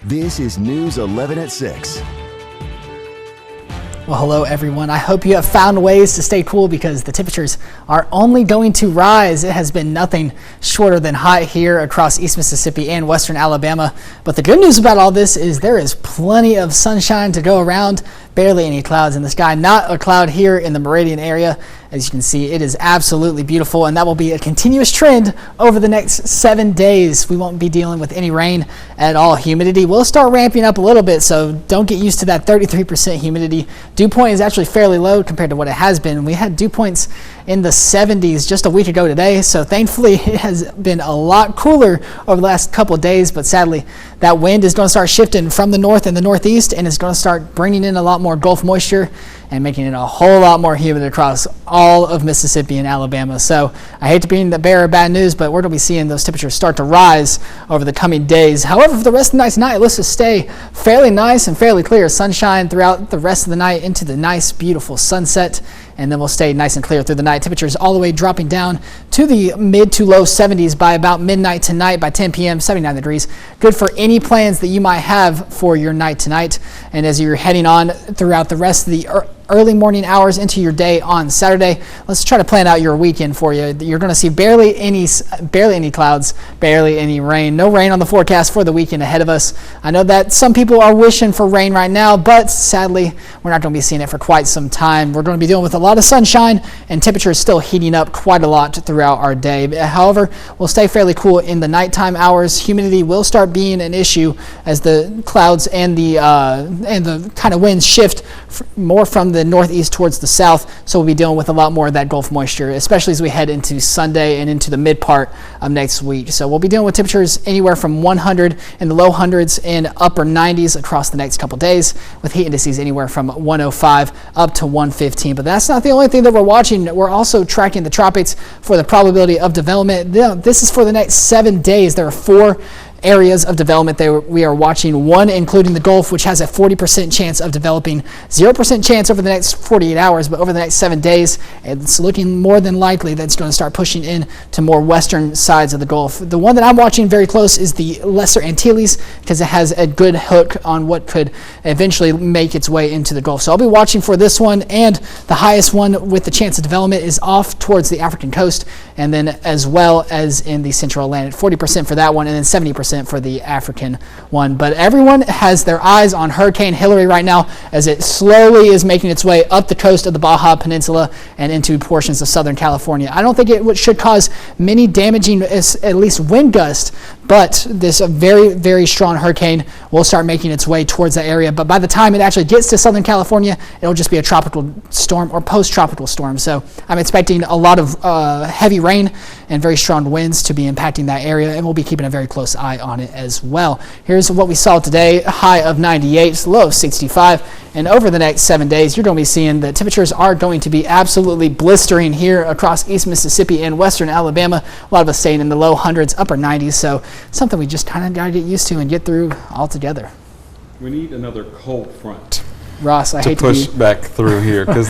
This is News 11 at 6. Well, hello everyone. I hope you have found ways to stay cool because the temperatures are only going to rise. It has been nothing shorter than hot here across East Mississippi and western Alabama. But the good news about all this is there is plenty of sunshine to go around. Barely any clouds in the sky. Not a cloud here in the Meridian area. As you can see, it is absolutely beautiful, and that will be a continuous trend over the next 7 days. We won't be dealing with any rain at all. Humidity will start ramping up a little bit, so don't get used to that 33% humidity. Dew point is actually fairly low compared to what it has been. We had dew points in the 70s just a week ago today, so thankfully it has been a lot cooler over the last couple of days, but sadly that wind is going to start shifting from the north and the northeast, and it's going to start bringing in a lot more Gulf moisture and making it a whole lot more humid across all of Mississippi and Alabama. So I hate to be the bearer of bad news, but we're going to be seeing those temperatures start to rise over the coming days. However, for the rest of the night tonight, it looks to stay fairly nice and fairly clear. Sunshine throughout the rest of the night into the nice, beautiful sunset, and then we'll stay nice and clear through the night. Temperatures all the way dropping down to the mid to low 70s by about midnight tonight. By 10 p.m., 79 degrees. Good for any plans that you might have for your night tonight. And as you're heading on throughout the rest of the early morning hours into your day on Saturday, let's try to plan out your weekend for you. You're going to see barely any clouds, barely any rain. No rain on the forecast for the weekend ahead of us. I know that some people are wishing for rain right now, but sadly, we're not going to be seeing it for quite some time. We're going to be dealing with a lot of sunshine, and temperatures still heating up quite a lot throughout our day. However, we'll stay fairly cool in the nighttime hours. Humidity will start being an issue as the clouds and the kind of winds shift more from the northeast towards the south, so we'll be dealing with a lot more of that Gulf moisture, especially as we head into Sunday and into the mid part of next week. So we'll be dealing with temperatures anywhere from 100 in the low hundreds and upper 90s across the next couple days, with heat indices anywhere from 105 up to 115. But that's not the only thing that we're watching. We're also tracking the tropics for the probability of development. This is for the next 7 days. There are 4 areas of development that we are watching, one including the Gulf, which has a 40% chance of developing, 0% chance over the next 48 hours, but over the next 7 days, it's looking more than likely that it's going to start pushing in to more western sides of the Gulf. The one that I'm watching very close is the Lesser Antilles, because it has a good hook on what could eventually make its way into the Gulf. So I'll be watching for this one, and the highest one with the chance of development is off towards the African coast, and then as well as in the Central Atlantic, 40% for that one, and then 70% for the African one. But everyone has their eyes on Hurricane Hillary right now as it slowly is making its way up the coast of the Baja Peninsula and into portions of Southern California. I don't think it should cause many damaging, at least wind gusts, but this very, very strong hurricane will start making its way towards that area. But by the time it actually gets to Southern California, it'll just be a tropical storm or post-tropical storm. So I'm expecting a lot of heavy rain and very strong winds to be impacting that area, and we'll be keeping a very close eye on it as well. Here's what we saw today: high of 98, low of 65. And over the next 7 days, you're going to be seeing the temperatures are going to be absolutely blistering here across East Mississippi and western Alabama. A lot of us staying in the low hundreds, upper 90s. So something we just kind of got to get used to and get through altogether. We need another cold front. Ross, I hate to push back through here, because